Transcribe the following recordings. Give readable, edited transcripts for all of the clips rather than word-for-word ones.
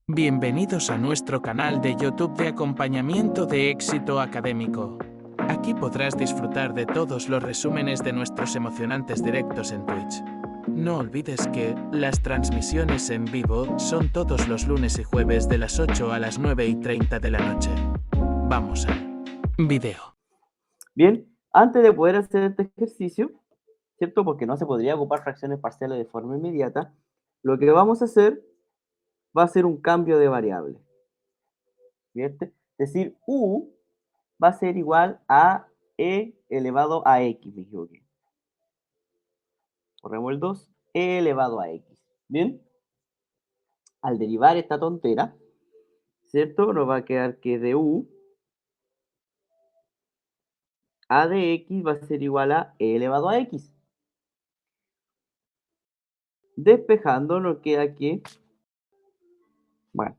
Bienvenidos a nuestro canal de YouTube de acompañamiento de éxito académico. Aquí podrás disfrutar de todos los resúmenes de nuestros emocionantes directos en Twitch. No olvides que las transmisiones en vivo son todos los lunes y jueves de las 8 a las 9:30 de la noche. Vamos al video. Bien, antes de poder hacer este ejercicio, ¿cierto? Porque no se podría ocupar fracciones parciales de forma inmediata, lo que vamos a hacer va a ser un cambio de variable. ¿Bien? Es decir, u va a ser igual a e elevado a x, me equivoqué. Corremos el 2, e elevado a x. ¿Bien? Al derivar esta tontera, ¿cierto? Nos va a quedar que de u a de x va a ser igual a e elevado a x. Despejando nos queda que, bueno,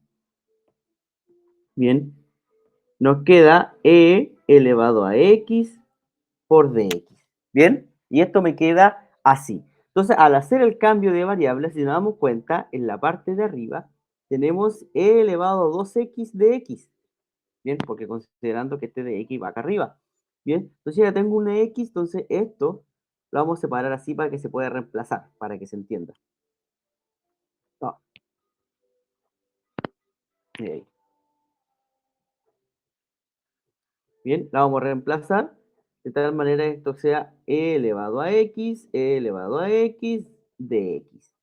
bien, nos queda e elevado a x por dx. ¿Bien? Y esto me queda así. Entonces, al hacer el cambio de variables, si nos damos cuenta, en la parte de arriba tenemos e elevado a 2x de x. Bien, porque considerando que este de x va acá arriba. Bien, entonces ya tengo una x, entonces esto lo vamos a separar así para que se pueda reemplazar, para que se entienda. Ah, ok. Bien, la vamos a reemplazar de tal manera que esto sea e elevado a x de x.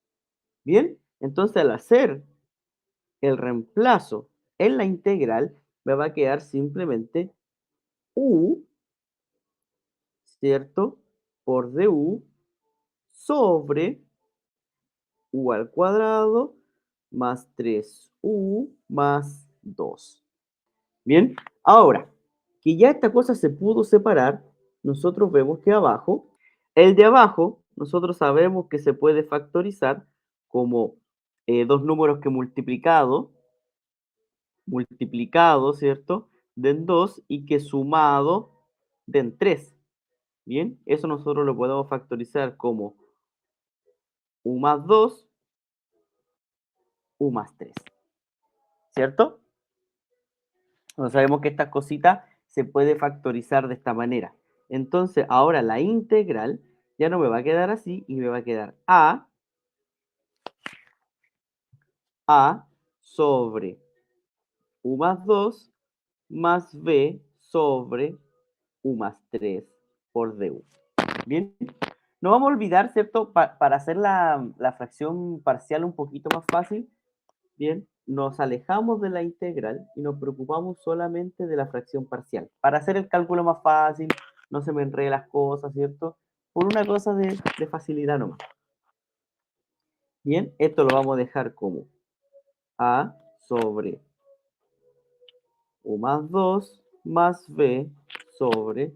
Bien, entonces al hacer el reemplazo en la integral, me va a quedar simplemente u, ¿cierto? Por du sobre u al cuadrado más 3u más 2. Bien, ahora que ya esta cosa se pudo separar, nosotros vemos que abajo, el de abajo, nosotros sabemos que se puede factorizar como dos números que multiplicado, ¿cierto? Den 2 y que sumado den 3. Bien, eso nosotros lo podemos factorizar como u más 2, u más 3. ¿Cierto? Entonces sabemos que esta cosita se puede factorizar de esta manera. Entonces ahora la integral ya no me va a quedar así y me va a quedar a sobre u más 2 más b sobre u más 3 por du. Bien, no vamos a olvidar, ¿cierto? Para hacer la fracción parcial un poquito más fácil, bien, nos alejamos de la integral y nos preocupamos solamente de la fracción parcial. Para hacer el cálculo más fácil, no se me enreden las cosas, ¿cierto? Por una cosa de facilidad nomás. Bien, esto lo vamos a dejar como a sobre u más 2 más b sobre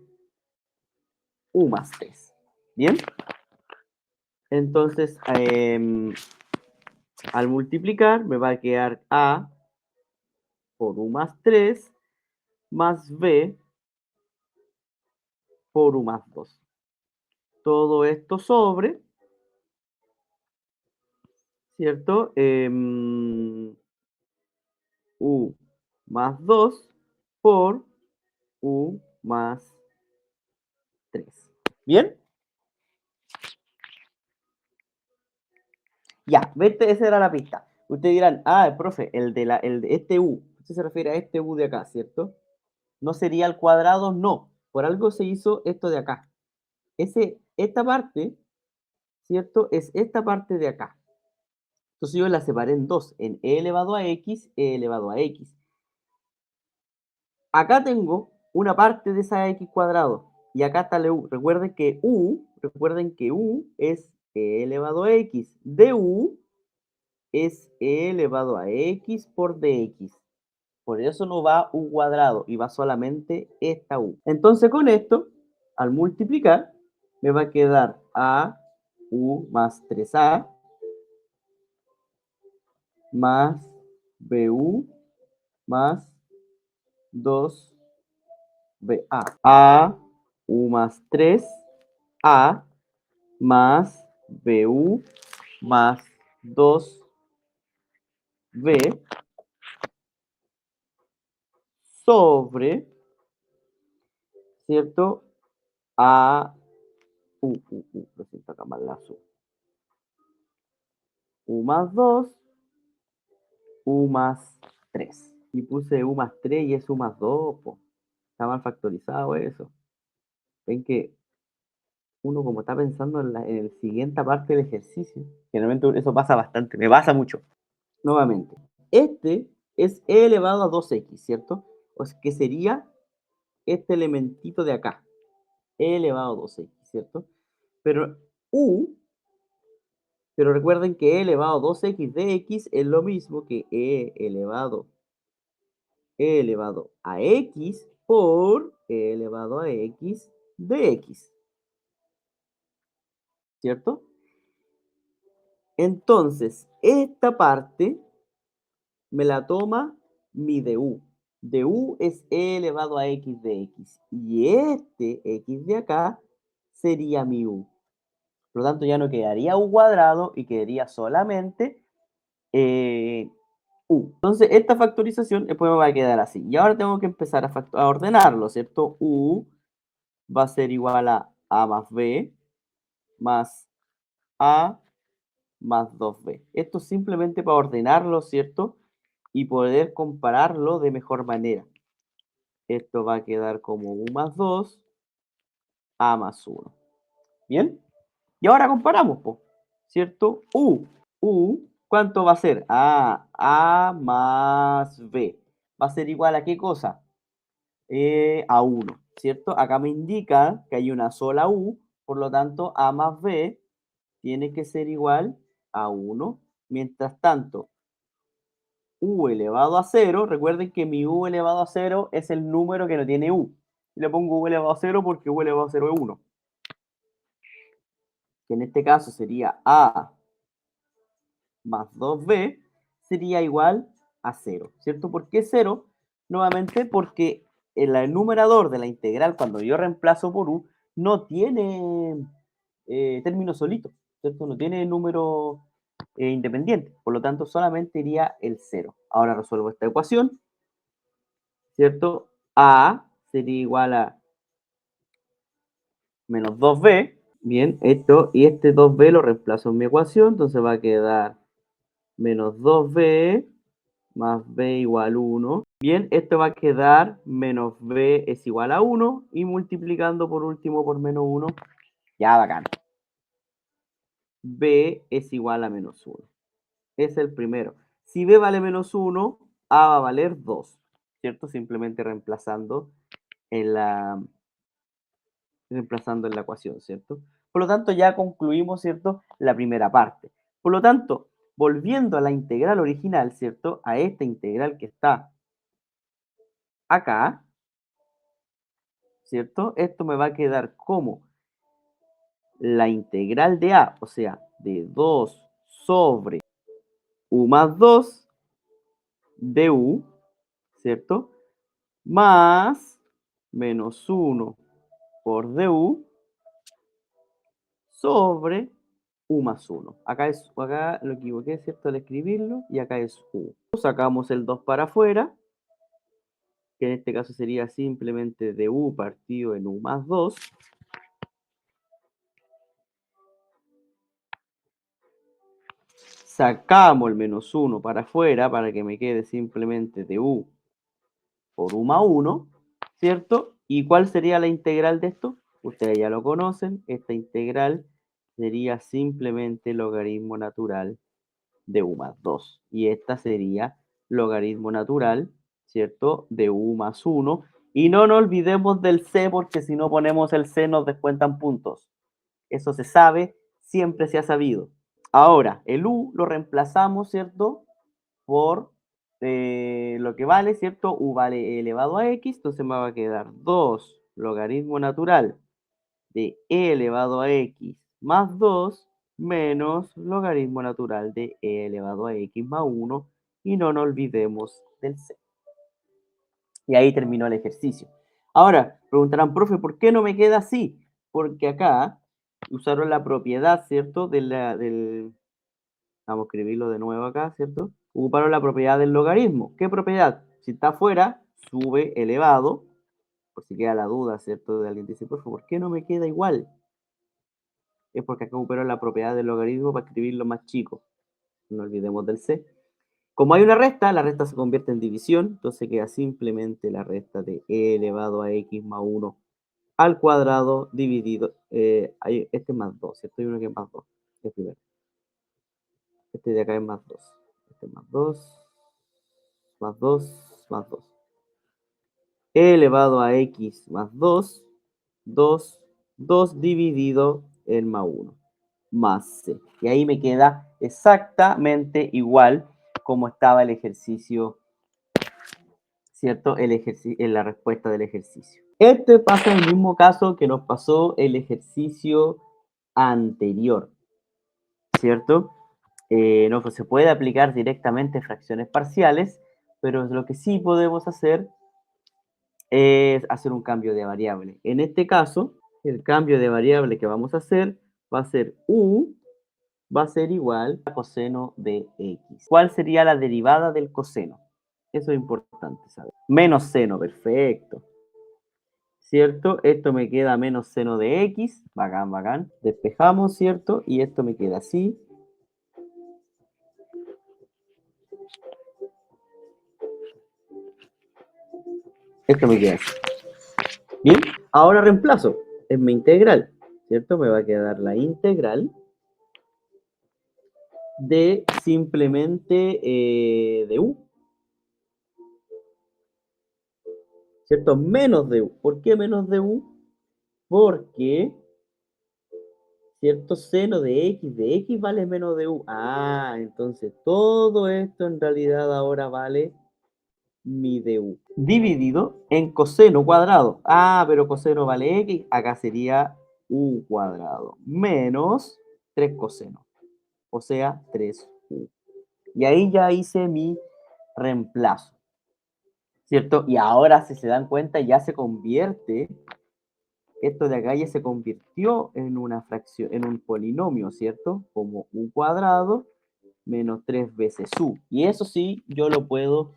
u más 3. Bien, entonces al multiplicar me va a quedar a por u más 3 más b por u más 2. Todo esto sobre, ¿cierto? U más 2 por u más 3. ¿Bien? Ya, ¿viste? Esa era la pista. Ustedes dirán, ah, profe, el de este u, usted se refiere a este u de acá, ¿cierto? ¿No sería al cuadrado? No, por algo se hizo esto de acá. Esta parte, ¿cierto? Es esta parte de acá. Entonces yo la separé en dos, en e elevado a x, e elevado a x. Acá tengo una parte de esa x cuadrado y acá está la u. Recuerden que u es e elevado a x. Du es e elevado a x por dx. Por eso no va u cuadrado y va solamente esta u. Entonces con esto, al multiplicar, me va a quedar a u más 3a más bu más 2ba. A u más 3a más bu más 2b sobre, ¿cierto? A lo siento acá más la U más 2, U más 3. Y puse U más 3 y es U más 2, po. Está mal factorizado eso. Ven que uno como está pensando en la siguiente parte del ejercicio, generalmente eso pasa bastante, me pasa mucho. Nuevamente, este es e elevado a 2x, ¿cierto? O sea, que sería este elementito de acá, e elevado a 2x, ¿cierto? Pero pero recuerden que e elevado a 2x de x es lo mismo que e elevado a x por e elevado a x de x, ¿cierto? Entonces, esta parte me la toma mi du. Du es e elevado a x de x. Y este x de acá sería mi u. Por lo tanto, ya no quedaría u cuadrado y quedaría solamente u. Entonces, esta factorización después me va a quedar así. Y ahora tengo que empezar a ordenarlo, ¿cierto? U va a ser igual a más b más a más 2b. Esto simplemente para ordenarlo, ¿cierto? Y poder compararlo de mejor manera. Esto va a quedar como u más 2, a más 1. ¿Bien? Y ahora comparamos, po, ¿cierto? ¿Cuánto va a ser? A más b. ¿Va a ser igual a qué cosa? A 1, ¿cierto? Acá me indica que hay una sola u, por lo tanto, a más b tiene que ser igual a 1. Mientras tanto, u elevado a 0, recuerden que mi u elevado a 0 es el número que no tiene u. Y le pongo u elevado a 0 porque u elevado a 0 es 1. Que en este caso sería a más 2b, sería igual a 0, ¿cierto? ¿Por qué 0? Nuevamente porque el numerador de la integral, cuando yo reemplazo por u, no tiene término solito, ¿cierto? No tiene número independiente, por lo tanto solamente iría el 0. Ahora resuelvo esta ecuación, ¿cierto? A sería igual a menos 2b, bien, esto, y este 2b lo reemplazo en mi ecuación, entonces va a quedar menos 2b más b igual 1. Bien, esto va a quedar menos b es igual a 1 y multiplicando por último por menos 1, ya bacán. B es igual a menos 1. Es el primero. Si b vale menos 1, a va a valer 2, ¿cierto? Simplemente en la, reemplazando en la ecuación, ¿cierto? Por lo tanto, ya concluimos, ¿cierto? La primera parte. Por lo tanto, volviendo a la integral original, ¿cierto? A esta integral que está acá, ¿cierto? Esto me va a quedar como la integral de a, o sea, de 2 sobre u más 2 de u, ¿cierto? Más menos 1 por du sobre u más 1. Acá lo equivoqué, ¿cierto? Al escribirlo, y acá es u. Sacamos el 2 para afuera, que en este caso sería simplemente de u partido en u más 2. Sacamos el menos 1 para afuera para que me quede simplemente de u por u más 1, ¿cierto? ¿Y cuál sería la integral de esto? Ustedes ya lo conocen, esta integral sería simplemente logaritmo natural de u más 2. Y esta sería logaritmo natural, ¿cierto? De u más 1. Y no nos olvidemos del c, porque si no ponemos el c nos descuentan puntos. Eso se sabe, siempre se ha sabido. Ahora, el u lo reemplazamos, ¿cierto? Por lo que vale, ¿cierto? U vale e elevado a x, entonces me va a quedar 2 logaritmo natural de e elevado a x más 2 menos logaritmo natural de e elevado a x más 1, y no nos olvidemos del c. Y ahí terminó el ejercicio. Ahora, preguntarán, profe, ¿por qué no me queda así? Porque acá usaron la propiedad, ¿cierto? Vamos a escribirlo de nuevo acá, ¿cierto? Ocuparon la propiedad del logaritmo. ¿Qué propiedad? Si está afuera, sube elevado, por si queda la duda, ¿cierto? De alguien dice, por favor, ¿por qué no me queda igual? Es porque acá recupero la propiedad del logaritmo para escribirlo más chico. No olvidemos del c. Como hay una resta, la resta se convierte en división, entonces queda simplemente la resta de e elevado a x más 1 al cuadrado dividido, este es más 2, ¿cierto? Hay uno que es más 2, el primero. Este de acá es más 2. Este es más 2, más 2, más 2. E elevado a x más 2, 2, 2 dividido en más 1, más c. Y ahí me queda exactamente igual como estaba el ejercicio, ¿cierto? En la respuesta del ejercicio. Este pasa en el mismo caso que nos pasó el ejercicio anterior, ¿cierto? No pues se puede aplicar directamente fracciones parciales, pero lo que sí podemos hacer es hacer un cambio de variable. En este caso, el cambio de variable que vamos a hacer va a ser u, va a ser igual a coseno de x. ¿Cuál sería la derivada del coseno? Eso es importante saber. Menos seno, perfecto. ¿Cierto? Esto me queda menos seno de x, bacán, bacán. Despejamos, ¿cierto? Y esto me queda así. Esto me queda así. Bien, ahora reemplazo en mi integral, ¿cierto? Me va a quedar la integral de simplemente de u, ¿cierto? Menos de u. ¿Por qué menos de u? Porque, ¿cierto? Seno de x vale menos de u. Ah, entonces todo esto en realidad ahora vale mi du. Dividido en coseno cuadrado. Ah, pero coseno vale x. Acá sería u cuadrado. Menos 3 coseno. O sea, 3u. Y ahí ya hice mi reemplazo. ¿Cierto? Y ahora, si se dan cuenta, ya se convierte, esto de acá ya se convirtió en una fracción, en un polinomio, ¿cierto? Como u cuadrado menos 3 veces u. Y eso sí, yo lo puedo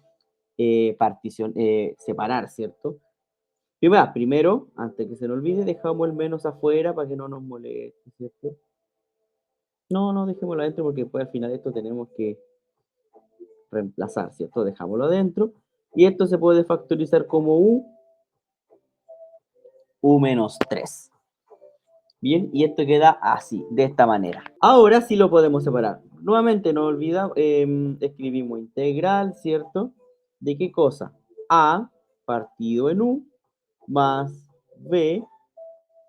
separar, ¿cierto? Primero, antes que se nos olvide, dejamos el menos afuera para que no nos moleste, ¿cierto? No, dejémoslo adentro porque después al final esto tenemos que reemplazar, ¿cierto? Dejámoslo adentro. Y esto se puede factorizar como u menos 3. Bien, y esto queda así, de esta manera. Ahora sí lo podemos separar. Nuevamente no olvidamos, escribimos integral, ¿cierto? ¿De qué cosa? A partido en u más b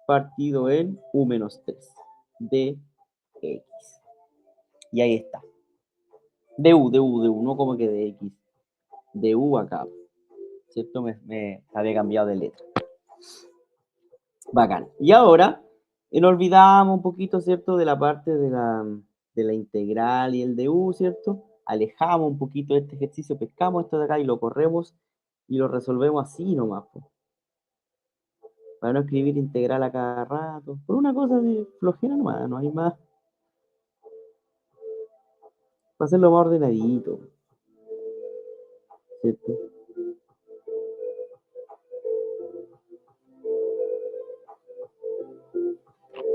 partido en u menos 3 de x. Y ahí está. De u, no como que de x. De u acá. ¿Cierto? Me había cambiado de letra. Bacán. Y ahora, no olvidamos un poquito, ¿cierto? De la parte de la integral y el de u, ¿cierto? Alejamos un poquito este ejercicio, pescamos esto de acá y lo corremos y lo resolvemos así nomás, pues. Para no escribir integral a cada rato. Por una cosa de flojera nomás, no hay más. Para hacerlo más ordenadito, ¿cierto?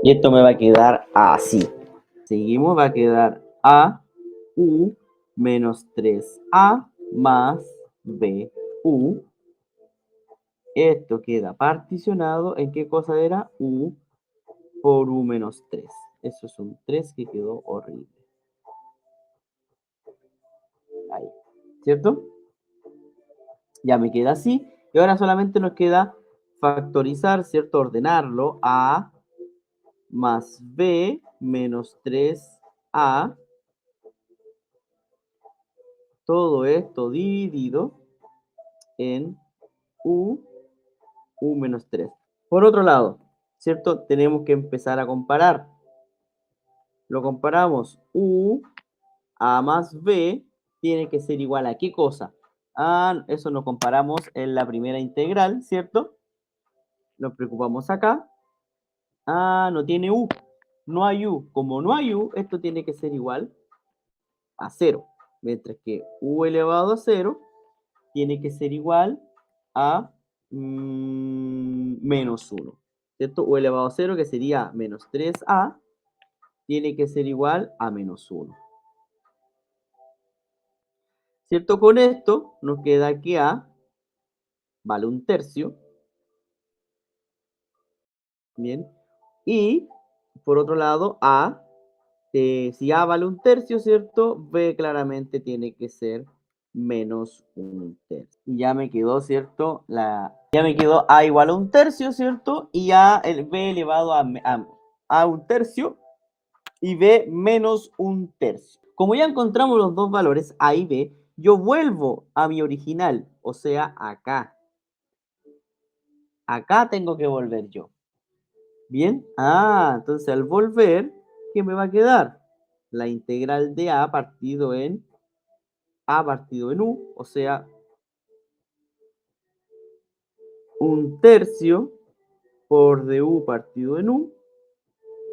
Y esto me va a quedar así. Seguimos, va a quedar a u menos 3a más b u. Esto queda particionado. ¿En qué cosa era? U por u menos 3. Eso es un 3 que quedó horrible. Ahí. ¿Cierto? Ya me queda así. Y ahora solamente nos queda factorizar, ¿cierto? Ordenarlo. A más b menos 3a. Todo esto dividido en u menos 3. Por otro lado, ¿cierto? Tenemos que empezar a comparar. Lo comparamos. A más b tiene que ser igual a ¿qué cosa? Ah, eso lo comparamos en la primera integral, ¿cierto? Nos preocupamos acá. Ah, no tiene u. No hay u. Como no hay u, esto tiene que ser igual a 0. Mientras que u elevado a 0 tiene que ser igual a menos 1, ¿cierto? U elevado a 0, que sería menos 3a, tiene que ser igual a menos 1. ¿Cierto? Con esto nos queda que a vale 1/3. Bien. Y, por otro lado, a, si a vale 1/3, ¿cierto? B claramente tiene que ser menos 1/3. Y ya me quedó, ¿cierto? Ya me quedó a igual a 1/3, ¿cierto? Y a el b elevado a 1/3 y b menos 1/3. Como ya encontramos los dos valores, a y b, yo vuelvo a mi original, o sea, acá. Acá tengo que volver yo. ¿Bien? Entonces al volver, ¿qué me va a quedar? La integral de a partido en u, o sea, 1/3 por du partido en u,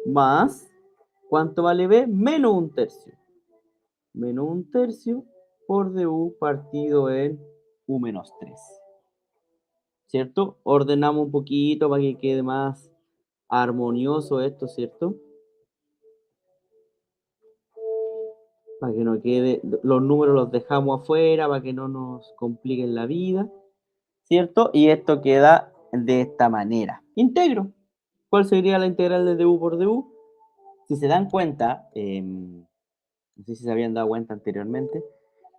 más, ¿cuánto vale b? Menos 1/3. Menos 1/3 por du partido en u menos 3. ¿Cierto? Ordenamos un poquito para que quede más armonioso esto, ¿cierto? Para que no quede, los números los dejamos afuera, para que no nos compliquen la vida, ¿cierto? Y esto queda de esta manera. Integro. ¿Cuál sería la integral de du por du? Si se dan cuenta, no sé si se habían dado cuenta anteriormente,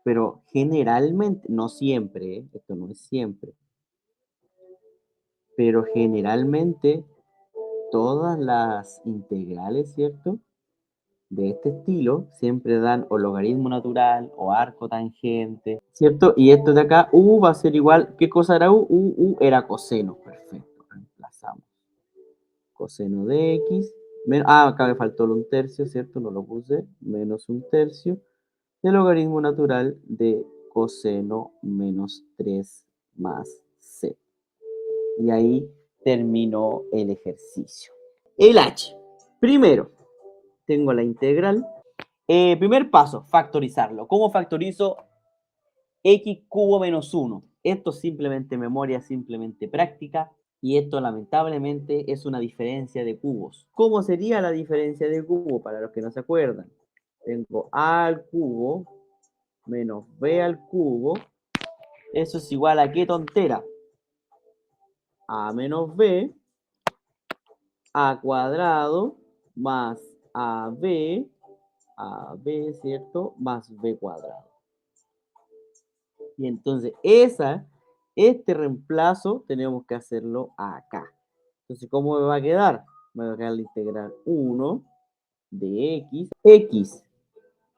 pero generalmente, no siempre, esto no es siempre, pero generalmente todas las integrales, ¿cierto? De este estilo siempre dan o logaritmo natural o arco tangente, ¿cierto? Y esto de acá, u va a ser igual, ¿qué cosa era u? U era coseno, perfecto, reemplazamos. Coseno de x, acá me faltó el 1/3, ¿cierto? No lo puse, menos 1/3 del logaritmo natural de coseno menos 3 más c. Y ahí terminó el ejercicio. El h, primero, tengo la integral. Primer paso, factorizarlo. ¿Cómo factorizo x cubo menos 1? Esto es simplemente memoria, simplemente práctica. Y esto lamentablemente es una diferencia de cubos. ¿Cómo sería la diferencia de cubo? Para los que no se acuerdan. Tengo a al cubo menos b al cubo. Eso es igual a ¿qué tontera? A menos b, a cuadrado más ab, ¿cierto? Más b cuadrado. Y entonces este reemplazo tenemos que hacerlo acá. Entonces, ¿cómo me va a quedar? Me va a quedar la integral 1 de x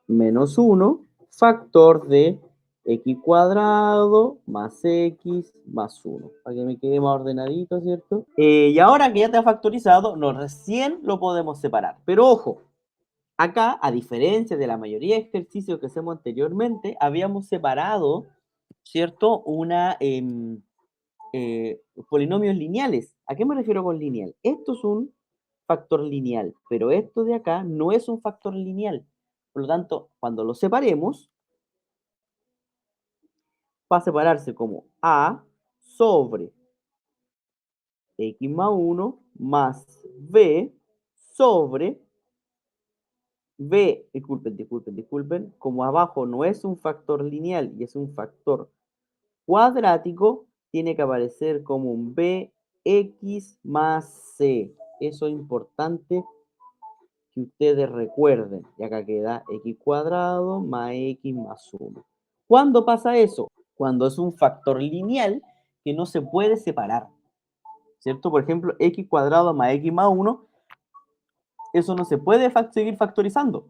menos 1, factor de x cuadrado más x más 1. Para que me quede más ordenadito, ¿cierto? Y ahora que ya está factorizado, recién lo podemos separar. Pero ojo, acá, a diferencia de la mayoría de ejercicios que hacemos anteriormente, habíamos separado, ¿cierto? Polinomios lineales. ¿A qué me refiero con lineal? Esto es un factor lineal, pero esto de acá no es un factor lineal. Por lo tanto, cuando lo separemos, va a separarse como a sobre x más 1 más b sobre b, disculpen, como abajo no es un factor lineal y es un factor cuadrático, tiene que aparecer como un bx más c. Eso es importante que ustedes recuerden. Y acá queda x cuadrado más x más 1. ¿Cuándo pasa eso? Cuando es un factor lineal que no se puede separar. ¿Cierto? Por ejemplo, x cuadrado más x más 1, eso no se puede seguir factorizando.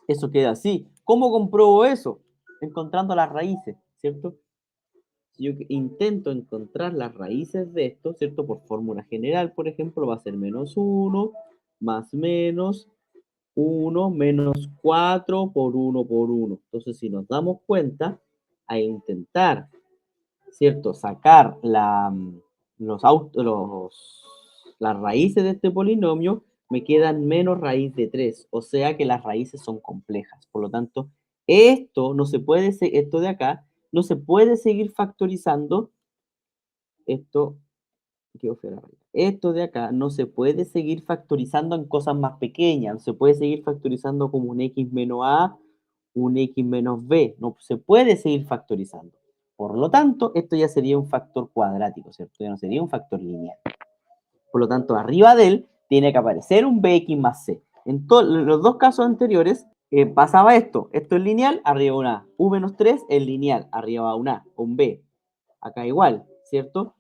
Eso queda así. ¿Cómo compruebo eso? Encontrando las raíces, ¿cierto? Si yo intento encontrar las raíces de esto, ¿cierto? Por fórmula general, por ejemplo, va a ser menos 1, más menos 1, menos 4 por 1 por 1. Entonces, si nos damos cuenta, al intentar, ¿cierto? Sacar las raíces de este polinomio, me quedan menos raíz de 3, o sea que las raíces son complejas. Por lo tanto, esto de acá no se puede seguir factorizando Esto, quedó feo la raya. Esto de acá no se puede seguir factorizando en cosas más pequeñas. No se puede seguir factorizando como un x menos a, un x menos b. No se puede seguir factorizando. Por lo tanto, esto ya sería un factor cuadrático, ¿cierto? Ya no sería un factor lineal. Por lo tanto, arriba de él tiene que aparecer un bx más c. En los dos casos anteriores pasaba esto. Esto es lineal, arriba una a. U menos 3 es lineal, arriba va una a, un b. Acá igual, ¿cierto?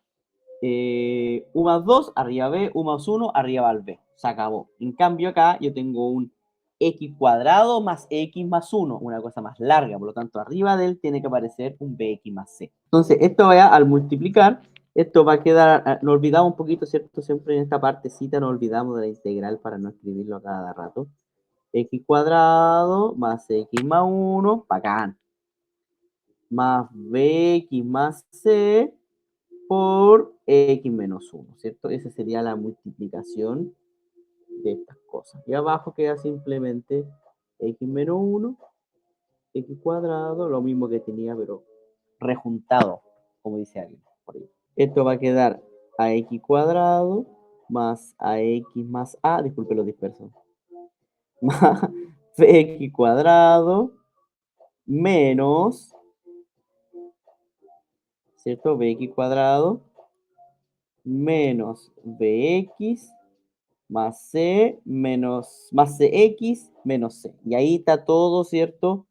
U más 2, arriba b, U más 1, arriba va el b. Se acabó. En cambio acá yo tengo un x cuadrado más x más 1, una cosa más larga. Por lo tanto, arriba de él tiene que aparecer un bx más c. Entonces, esto vaya al multiplicar, esto va a quedar, nos olvidamos un poquito, ¿cierto? Siempre en esta partecita nos olvidamos de la integral para no escribirlo a cada rato. X cuadrado más x más 1, bacán. Más bx más c por x menos 1, ¿cierto? Esa sería la multiplicación de estas cosas. Y abajo queda simplemente x menos 1, x cuadrado, lo mismo que tenía, pero rejuntado, como dice alguien por ahí. Esto va a quedar ax cuadrado más ax más a, disculpe lo disperso, más bx cuadrado menos, ¿cierto? Bx cuadrado menos bx más c menos, más cx menos c. Y ahí está todo, ¿cierto?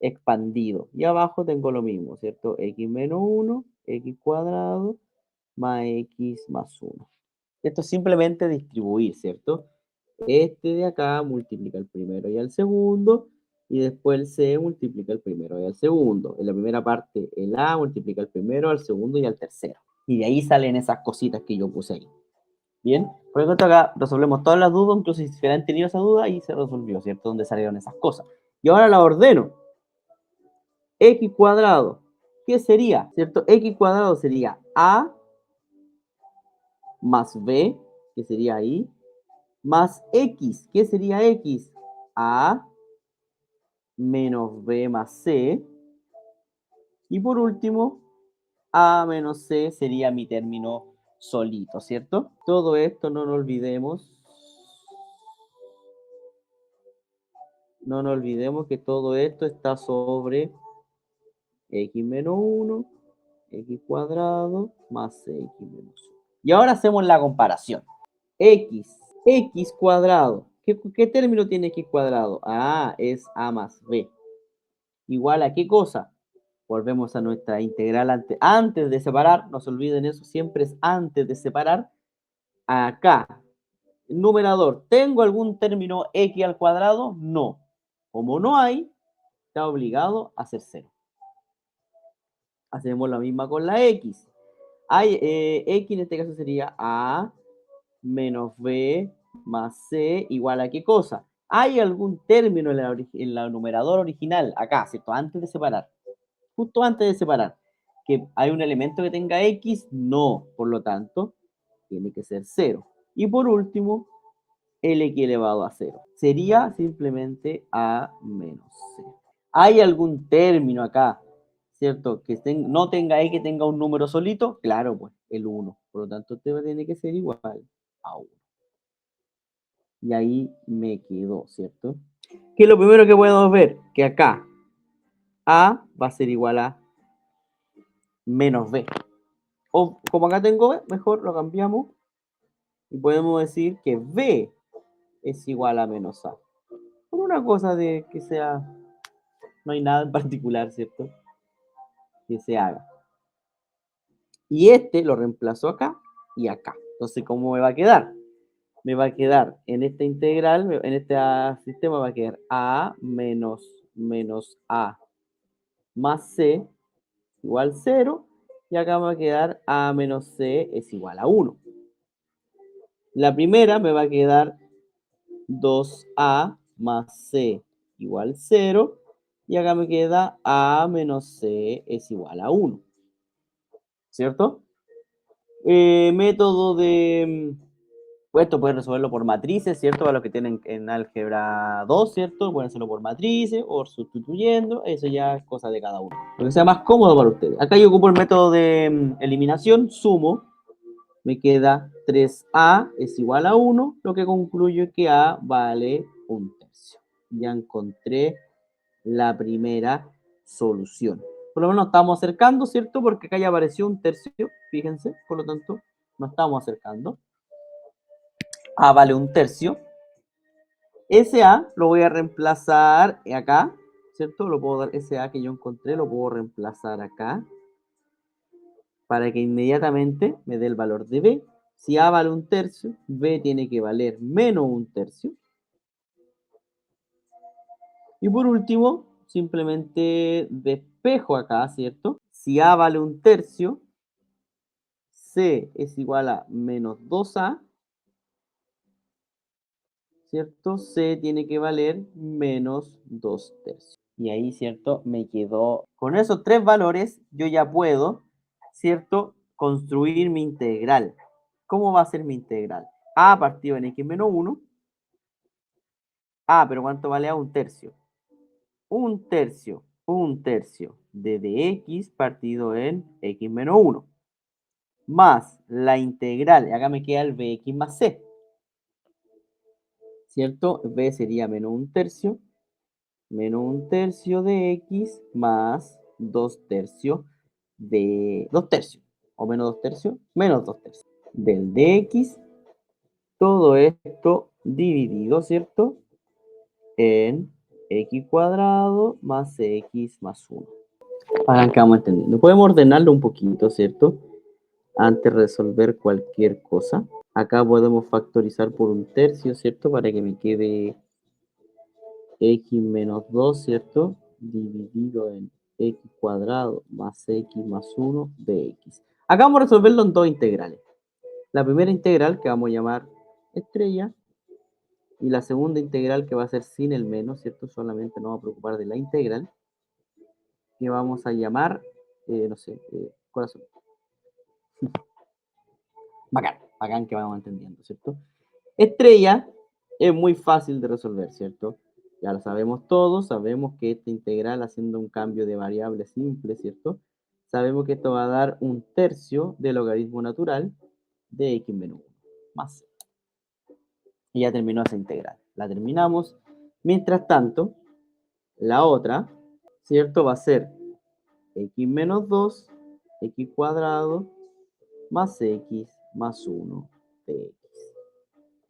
Expandido. Y abajo tengo lo mismo, ¿cierto? X menos 1, x cuadrado, más x más 1. Esto es simplemente distribuir, ¿cierto? Este de acá multiplica el primero y el segundo, y después el C multiplica el primero y el segundo. En la primera parte, el A multiplica el primero, al segundo y al tercero. Y de ahí salen esas cositas que yo puse ahí. Bien, por lo tanto acá resolvemos todas las dudas, incluso si se han tenido esa duda, y se resolvió, ¿cierto? Dónde salieron esas cosas. Y ahora la ordeno. X cuadrado, ¿qué sería? ¿Cierto? X cuadrado sería A más B, que sería ahí, más X, ¿qué sería X? A menos B más C. Y por último, A menos C sería mi término solito, ¿cierto? Todo esto no nos olvidemos. No nos olvidemos que todo esto está sobre x menos 1, x cuadrado más x menos 1. Y ahora hacemos la comparación. X cuadrado. ¿Qué término tiene x cuadrado? Ah, es a más b. ¿Igual a qué cosa? Volvemos a nuestra integral antes de separar. No se olviden eso, siempre es antes de separar. Acá, numerador, ¿tengo algún término x al cuadrado? No. Como no hay, está obligado a ser 0. Hacemos la misma con la x. Hay, x en este caso sería a menos b más c igual a qué cosa. ¿Hay algún término en la numerador original acá, ¿cierto? Antes de separar. Justo antes de separar. ¿Que hay un elemento que tenga x? No. Por lo tanto, tiene que ser 0. Y por último, el x elevado a 0. Sería simplemente a menos c. ¿Hay algún término acá, cierto, que no tenga x, que tenga un número solito? Claro, pues, el 1. Por lo tanto, este tiene que ser igual a 1. Y ahí me quedó, ¿cierto? ¿Qué es lo primero que podemos ver? Que acá a va a ser igual a menos b. O como acá tengo b, mejor lo cambiamos y podemos decir que b es igual a menos a. Por una cosa de que sea, no hay nada en particular, ¿cierto? Que se haga. Y este lo reemplazo acá y acá. Entonces, ¿cómo me va a quedar? Me va a quedar en esta integral, en este sistema va a quedar a menos a más c igual 0. Y acá me va a quedar a menos c es igual a 1. La primera me va a quedar 2a más c igual 0. Y acá me queda a menos c es igual a 1. ¿Cierto? Método de Esto pueden resolverlo por matrices, ¿cierto? Para los que tienen en álgebra 2, ¿cierto? Pueden hacerlo por matrices o sustituyendo. Eso ya es cosa de cada uno. Lo que sea más cómodo para ustedes. Acá yo ocupo el método de eliminación, sumo. Me queda 3a es igual a 1, lo que concluye que a vale 1/3. Ya encontré la primera solución. Por lo menos estamos acercando, ¿cierto? Porque acá ya apareció 1/3, fíjense, por lo tanto, nos estamos acercando. A vale 1/3. Ese A lo voy a reemplazar acá, ¿cierto? Lo puedo dar, ese A que yo encontré, lo puedo reemplazar acá para que inmediatamente me dé el valor de B. Si A vale 1/3, B tiene que valer menos 1/3. Y por último, simplemente despejo acá, ¿cierto? Si A vale 1/3, C es igual a menos 2A, ¿cierto? C tiene que valer menos 2/3. Y ahí, ¿cierto? Me quedó. Con esos tres valores, yo ya puedo, ¿cierto? Construir mi integral. ¿Cómo va a ser mi integral? A partido en x menos 1. Pero ¿cuánto vale A? 1/3. 1/3 de dx partido en x menos 1. Más la integral, y acá me queda el bx más c. ¿Cierto? B sería menos 1/3 de x más 2/3 de 2/3 o menos 2/3 menos 2/3 del dx, todo esto dividido, ¿cierto? En x cuadrado más x más 1. Para que vamos entendiendo. Podemos ordenarlo un poquito, ¿cierto? Antes de resolver cualquier cosa. Acá podemos factorizar por 1/3, ¿cierto? Para que me quede x menos 2, ¿cierto? Dividido en x cuadrado más x más 1 de x. Acá vamos a resolverlo en dos integrales. La primera integral que vamos a llamar estrella y la segunda integral que va a ser sin el menos, ¿cierto? Solamente nos vamos a preocupar de la integral que vamos a llamar, no sé, corazón. Bacán que vamos entendiendo, ¿cierto? Estrella es muy fácil de resolver, ¿cierto? Ya lo sabemos todos, sabemos que esta integral haciendo un cambio de variable simple, ¿cierto? Sabemos que esto va a dar 1/3 del logaritmo natural de x menos 1 más c. Y ya terminó esa integral. La terminamos. Mientras tanto, la otra, ¿cierto? Va a ser x menos 2, x cuadrado, más x más 1 de x.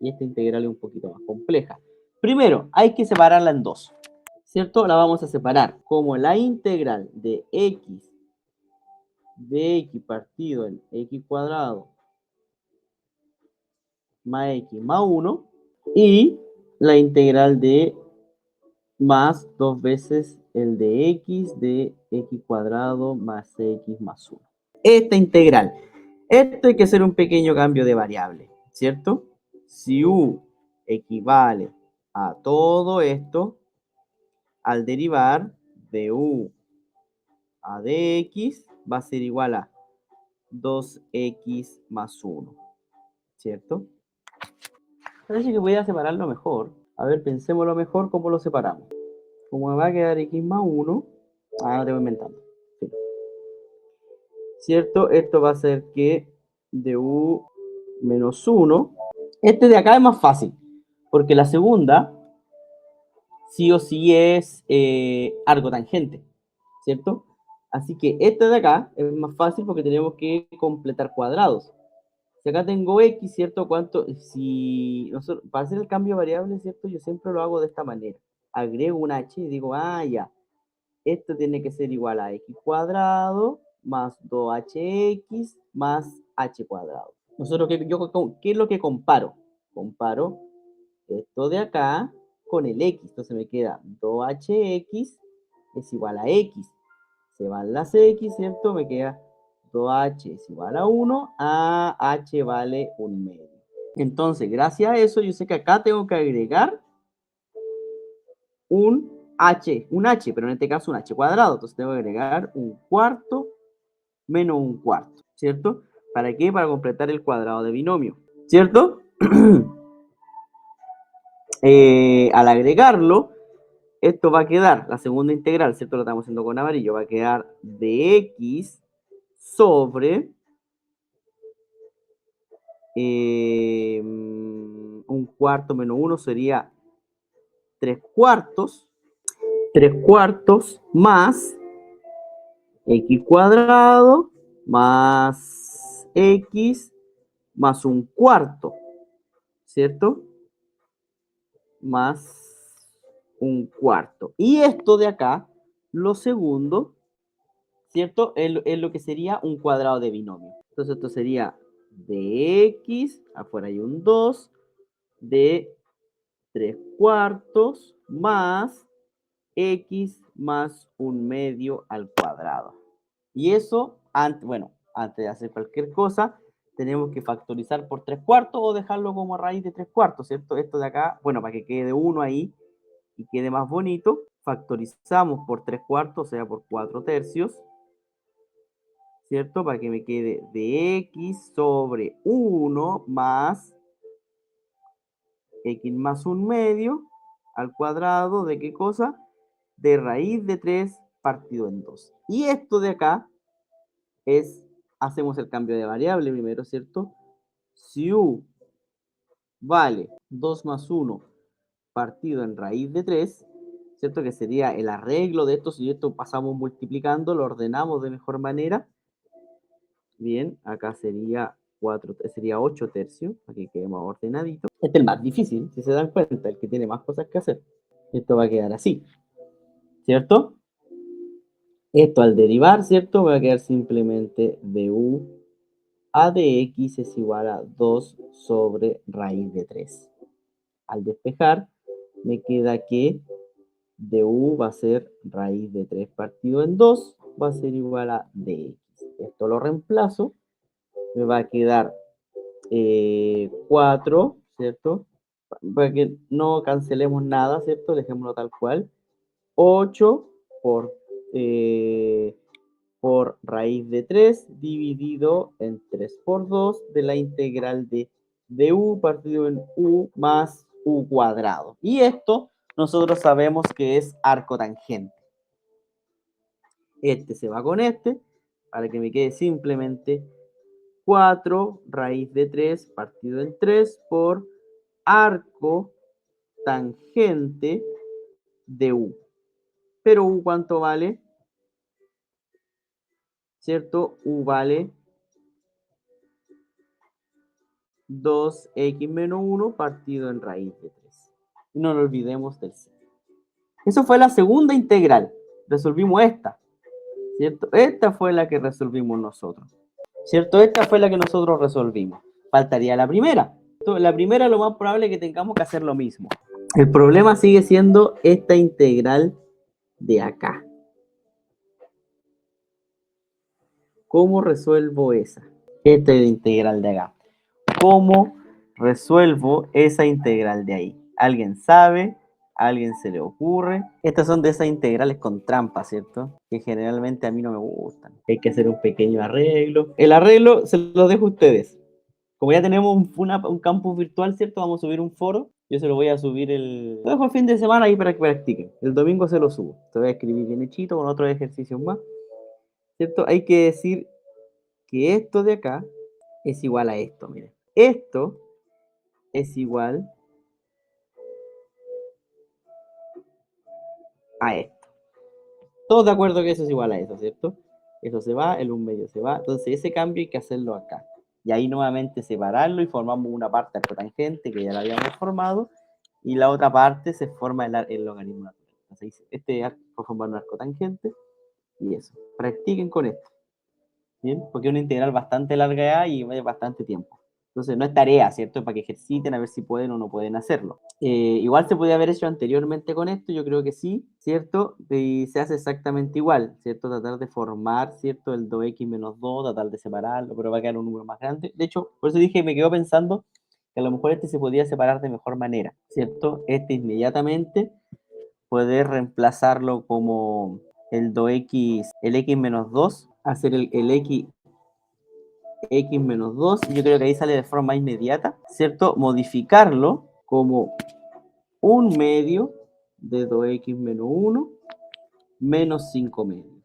Y esta integral es un poquito más compleja. Primero, hay que separarla en dos, ¿cierto? La vamos a separar como la integral de x partido en x cuadrado más x más 1 y la integral de más dos veces el de x cuadrado más x más 1. Esta integral. Esto hay que hacer un pequeño cambio de variable, ¿cierto? Si u equivale a todo esto, al derivar de u a dx va a ser igual a 2x más 1, ¿cierto? Parece que voy a separarlo mejor. A ver, pensémoslo mejor cómo lo separamos. Como me va a quedar x más 1, no te voy inventando. Sí. ¿Cierto? Esto va a ser que de u menos 1. Este de acá es más fácil, porque la segunda sí o sí es arco tangente, ¿cierto? Así que este de acá es más fácil porque tenemos que completar cuadrados. Si acá tengo x, ¿cierto? Si nosotros, para hacer el cambio de variable, ¿cierto? Yo siempre lo hago de esta manera. Agrego un h y digo, ya, esto tiene que ser igual a x cuadrado más 2hx más h cuadrado. Nosotros, ¿qué es lo que comparo? Comparo esto de acá con el x. Entonces me queda 2hx es igual a x. Se van las x, ¿cierto? Me queda 2h es igual a 1, a h vale 1/2. Entonces, gracias a eso, yo sé que acá tengo que agregar un h, pero en este caso un h cuadrado. Entonces tengo que agregar 1/4 menos 1/4, ¿cierto? ¿Para qué? Para completar el cuadrado de binomio, ¿cierto? Al agregarlo, esto va a quedar, la segunda integral, ¿cierto? Lo estamos haciendo con amarillo, va a quedar de x sobre un cuarto menos 1 sería 3 cuartos. 3 cuartos más x cuadrado más x más un cuarto, ¿cierto? Más un cuarto. Y esto de acá, lo segundo, ¿cierto? Es lo que sería un cuadrado de binomio. Entonces esto sería de x, afuera hay un 2, de 3 cuartos más x más un medio al cuadrado. Y eso, bueno, antes de hacer cualquier cosa, tenemos que factorizar por 3 cuartos o dejarlo como raíz de 3 cuartos, ¿cierto? Esto de acá, bueno, para que quede 1 ahí y quede más bonito, factorizamos por 3 cuartos, o sea, por 4 tercios, ¿cierto? Para que me quede de x sobre 1 más x más un medio al cuadrado de qué cosa? De raíz de 3 partido en 2. Y esto de acá es, hacemos el cambio de variable primero, ¿cierto? Si u vale 2 más 1 partido en raíz de 3, ¿cierto? Que sería el arreglo de esto, si esto pasamos multiplicando, lo ordenamos de mejor manera. Bien, acá sería 8 tercios, para que quede más ordenadito. Este es el más difícil, si se dan cuenta, el que tiene más cosas que hacer. Esto va a quedar así, ¿cierto? Esto al derivar, ¿cierto? Va a quedar simplemente du a de x es igual a 2 sobre raíz de 3. Al despejar, me queda que du va a ser raíz de 3 partido en 2, va a ser igual a dx. Esto lo reemplazo, me va a quedar 4, ¿cierto? Para que no cancelemos nada, ¿cierto? Dejémoslo tal cual. 8 por, por raíz de 3 dividido en 3 por 2 de la integral de u partido en u más u cuadrado. Y esto nosotros sabemos que es arco tangente. Este se va con este para que me quede simplemente 4 raíz de 3 partido en 3 por arco tangente de u. Pero u, ¿cuánto vale? ¿Cierto? U vale 2x menos 1 partido en raíz de 3. Y no lo olvidemos del c. Eso fue la segunda integral. Resolvimos esta, ¿cierto? Esta fue la que resolvimos nosotros, ¿cierto? Esta fue la que nosotros resolvimos. Faltaría la primera. La primera lo más probable es que tengamos que hacer lo mismo. El problema sigue siendo esta integral de acá. ¿Cómo resuelvo esa? Esta es la integral de acá. ¿Cómo resuelvo esa integral de ahí? ¿Alguien sabe? ¿A alguien se le ocurre? Estas son de esas integrales con trampa, ¿cierto? Que generalmente a mí no me gustan. Hay que hacer un pequeño arreglo. El arreglo se lo dejo a ustedes. Como ya tenemos un campus virtual, ¿cierto? Vamos a subir un foro. Yo se lo voy a subir lo dejo el fin de semana ahí para que practiquen. El domingo se lo subo. Te voy a escribir bien hechito con otros ejercicios más, ¿cierto? Hay que decir que esto de acá es igual a esto, miren. Esto es igual a esto. Todos de acuerdo que eso es igual a eso, ¿cierto? Eso se va, el un medio se va. Entonces ese cambio hay que hacerlo acá. Y ahí nuevamente separarlo y formamos una parte arcotangente que ya la habíamos formado. Y la otra parte se forma el logaritmo natural. Entonces este arco va a formar un arcotangente. Y eso. Practiquen con esto. ¿Bien? Porque es una integral bastante larga y bastante tiempo. Entonces no es tarea, ¿cierto? Para que ejerciten a ver si pueden o no pueden hacerlo. Igual se podía haber hecho anteriormente con esto, yo creo que sí, ¿cierto? Y se hace exactamente igual, ¿cierto? Tratar de formar, ¿cierto? El 2x menos 2, tratar de separarlo, pero va a quedar un número más grande. De hecho, por eso dije, me quedo pensando que a lo mejor este se podía separar de mejor manera, ¿cierto? Este inmediatamente poder reemplazarlo como el 2x, el x menos 2, hacer el x x menos 2, yo creo que ahí sale de forma inmediata, ¿cierto? Modificarlo como 1 medio de 2x menos 1 menos 5 medios,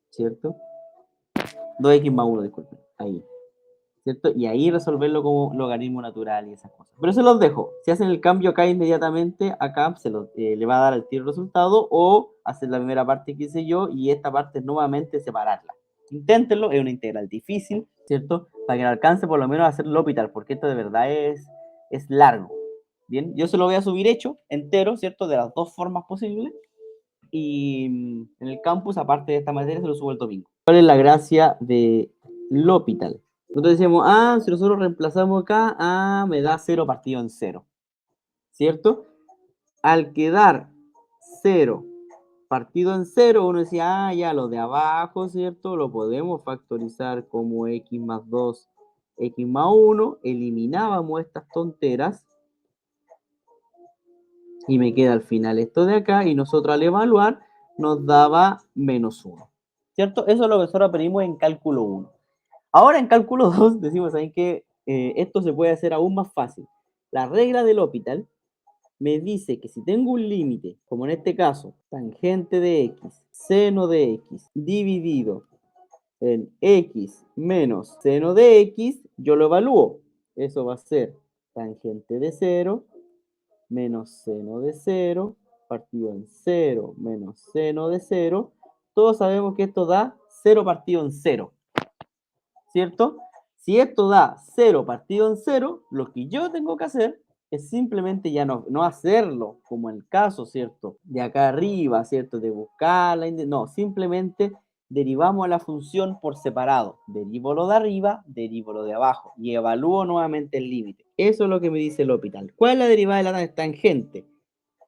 ¿cierto? 2x más 1, disculpen, ahí, ¿cierto? Y ahí resolverlo como logaritmo natural y esas cosas. Pero se los dejo. Si hacen el cambio acá inmediatamente, acá le va a dar al tiro resultado, o hacer la primera parte que hice yo y esta parte nuevamente separarla. Inténtenlo, es una integral difícil, ¿cierto? Para que no alcance por lo menos a hacer L'Hopital, porque esto de verdad es largo. Bien, yo se lo voy a subir hecho, entero, ¿cierto? De las dos formas posibles. Y en el campus, aparte de esta materia, se lo subo el domingo. ¿Cuál es la gracia de L'Hopital? Nosotros decíamos, si nosotros reemplazamos acá, me da 0 partido en 0, ¿cierto? Al quedar 0 partido en 0, uno decía, ya lo de abajo, ¿cierto? Lo podemos factorizar como x más 2, x más 1, eliminábamos estas tonteras, y me queda al final esto de acá, y nosotros al evaluar nos daba menos 1, ¿cierto? Eso es lo que nosotros aprendimos en cálculo 1. Ahora en cálculo 2 decimos, ¿saben qué? Esto se puede hacer aún más fácil. La regla del L'Hopital me dice que si tengo un límite, como en este caso, tangente de x, seno de x, dividido en x menos seno de x, yo lo evalúo. Eso va a ser tangente de 0 menos seno de 0, partido en 0 menos seno de 0. Todos sabemos que esto da 0 partido en 0, ¿cierto? Si esto da 0 partido en 0, lo que yo tengo que hacer es simplemente ya no hacerlo como el caso, ¿cierto? De acá arriba, ¿cierto? De buscarla, no, simplemente derivamos a la función por separado. Derivo lo de arriba, derivo lo de abajo y evalúo nuevamente el límite. Eso es lo que me dice L'Hopital. ¿Cuál es la derivada de la tangente?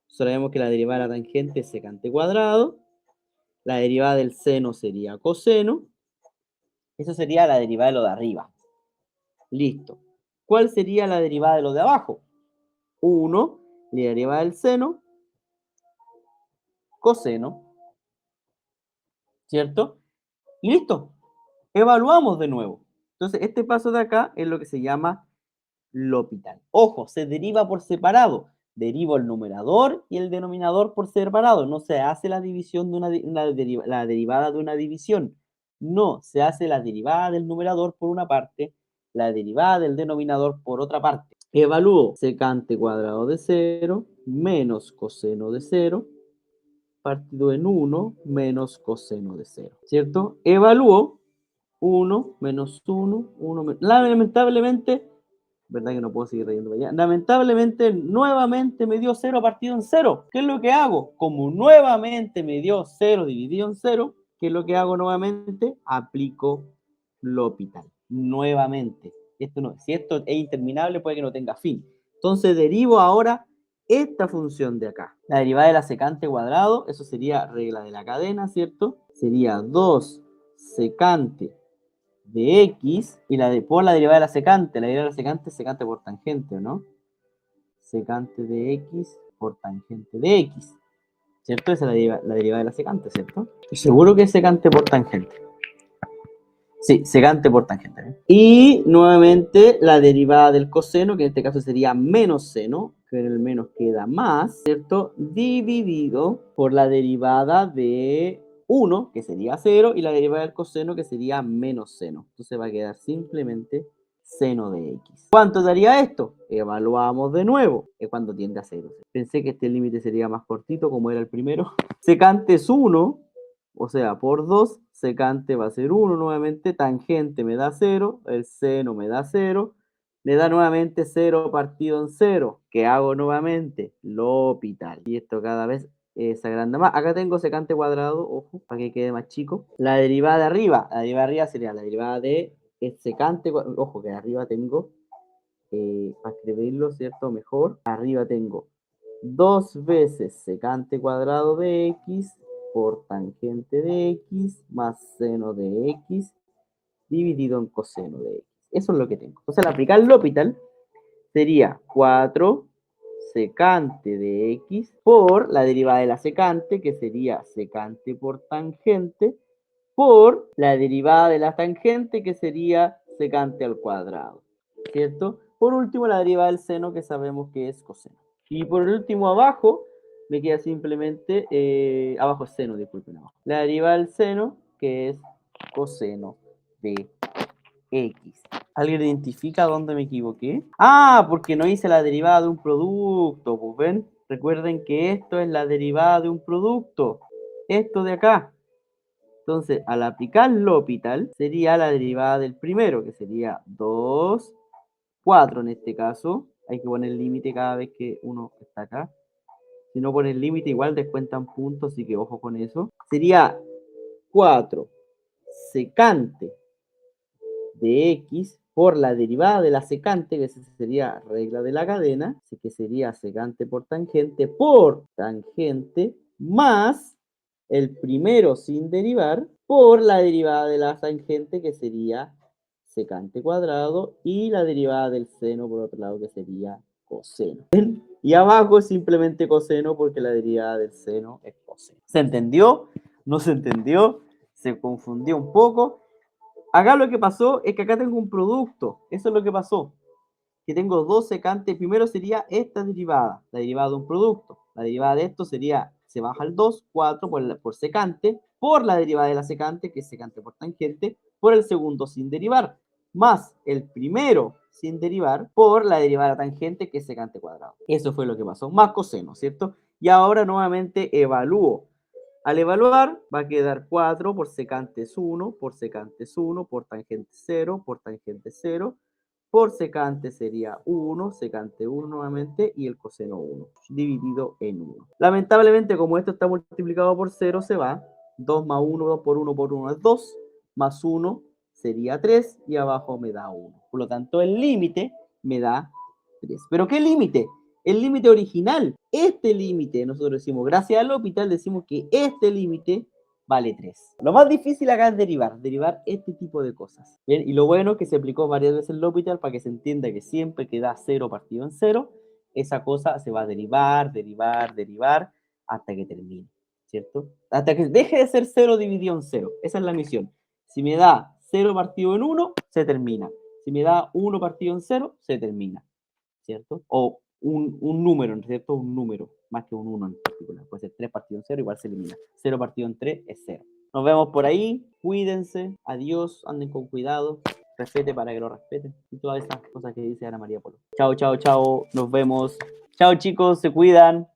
Sabemos que la derivada de la tangente es secante cuadrado. La derivada del seno sería coseno. Eso sería la derivada de lo de arriba. Listo. ¿Cuál sería la derivada de lo de abajo? 1, la derivada del seno, coseno, ¿cierto? Y listo. Evaluamos de nuevo. Entonces, este paso de acá es lo que se llama L'Hopital. Ojo, se deriva por separado. Derivo el numerador y el denominador por separado. No se hace la división de la derivada de una división. No, se hace la derivada del numerador por una parte, la derivada del denominador por otra parte. Evalúo secante cuadrado de 0 menos coseno de 0 partido en 1 menos coseno de 0, ¿cierto? Evalúo 1 menos 1, 1 menos... Lamentablemente, ¿verdad que no puedo seguir leyendo allá? Lamentablemente, nuevamente me dio 0 partido en 0. ¿Qué es lo que hago? Como nuevamente me dio 0 dividido en 0, ¿qué es lo que hago nuevamente? Aplico L'Hopital. Nuevamente. Si esto es interminable, puede que no tenga fin. Entonces derivo ahora esta función de acá. La derivada de la secante cuadrado, eso sería regla de la cadena, ¿cierto? Sería 2 secante de x, y por la derivada de la secante es secante por tangente, ¿no? Secante de x por tangente de x, ¿cierto? Esa es la derivada de la secante, ¿cierto? Estoy seguro que es secante por tangente. Sí, secante por tangente, ¿eh? Y nuevamente la derivada del coseno, que en este caso sería menos seno, que en el menos queda más, ¿cierto? Dividido por la derivada de 1, que sería 0, y la derivada del coseno, que sería menos seno. Entonces va a quedar simplemente seno de x. ¿Cuánto daría esto? Evaluamos de nuevo. Es cuando tiende a 0. Pensé que este límite sería más cortito, como era el primero. Secante es 1. O sea, por 2, secante va a ser 1 nuevamente, tangente me da 0, el seno me da 0, me da nuevamente 0 partido en 0. ¿Qué hago nuevamente? L'Hopital. Y esto cada vez se agranda más. Acá tengo secante cuadrado, ojo, para que quede más chico. La derivada de arriba sería la derivada de secante, ojo, que de arriba tengo, para escribirlo, ¿cierto? Mejor. Arriba tengo 2 veces secante cuadrado de x por tangente de x más seno de x dividido en coseno de x. Eso es lo que tengo. Entonces, al aplicar L'Hopital sería 4 secante de x por la derivada de la secante, que sería secante por tangente por la derivada de la tangente, que sería secante al cuadrado, ¿cierto? Por último, la derivada del seno, que sabemos que es coseno. Y por último, abajo, me queda simplemente, abajo es seno, disculpen, abajo. La derivada del seno, que es coseno de x. ¿Alguien identifica dónde me equivoqué? Ah, porque no hice la derivada de un producto, pues ven. Recuerden que esto es la derivada de un producto. Esto de acá. Entonces, al aplicar L'Hopital, sería la derivada del primero, que sería 2, 4 en este caso. Hay que poner límite cada vez que uno está acá. Si no pones límite, igual descuentan puntos, así que ojo con eso. Sería 4 secante de x por la derivada de la secante, que sería regla de la cadena, así que sería secante por tangente, más el primero sin derivar por la derivada de la tangente, que sería secante cuadrado, y la derivada del seno por otro lado, que sería coseno. Y abajo es simplemente coseno, porque la derivada del seno es coseno. ¿Se entendió? ¿No se entendió? ¿Se confundió un poco? Acá lo que pasó es que acá tengo un producto. Eso es lo que pasó. Que tengo dos secantes. Primero sería esta derivada, la derivada de un producto. La derivada de esto sería, se baja el 2, 4 por secante, por la derivada de la secante, que es secante por tangente, por el segundo sin derivar, más el primero sin derivar, por la derivada de la tangente, que es secante cuadrado. Eso fue lo que pasó, más coseno, ¿cierto? Y ahora nuevamente evalúo. Al evaluar va a quedar 4 por secante es 1, por secante es 1, por tangente 0, por tangente 0, por secante sería 1, secante 1 nuevamente, y el coseno 1, dividido en 1. Lamentablemente, como esto está multiplicado por 0, se va. 2 más 1, 2 por 1 es 2, más 1 sería 3, y abajo me da 1. Por lo tanto, el límite me da 3. ¿Pero qué límite? El límite original. Este límite, nosotros decimos, gracias al L'Hopital, decimos que este límite vale 3. Lo más difícil acá es derivar este tipo de cosas. ¿Bien? Y lo bueno es que se aplicó varias veces el L'Hopital para que se entienda que siempre que da 0 partido en 0, esa cosa se va a derivar, hasta que termine, ¿cierto? Hasta que deje de ser 0 dividido en 0. Esa es la misión. Si me da 0 partido en 1, se termina. Si me da 1 partido en 0, se termina, ¿cierto? O un número, ¿cierto? Un número, más que un 1 en particular. Puede ser 3 partido en 0, igual se elimina. 0 partido en 3 es 0. Nos vemos por ahí. Cuídense. Adiós. Anden con cuidado. Respete para que lo respeten. Y todas esas cosas que dice Ana María Polo. Chao, chao, chao. Nos vemos. Chao, chicos. Se cuidan.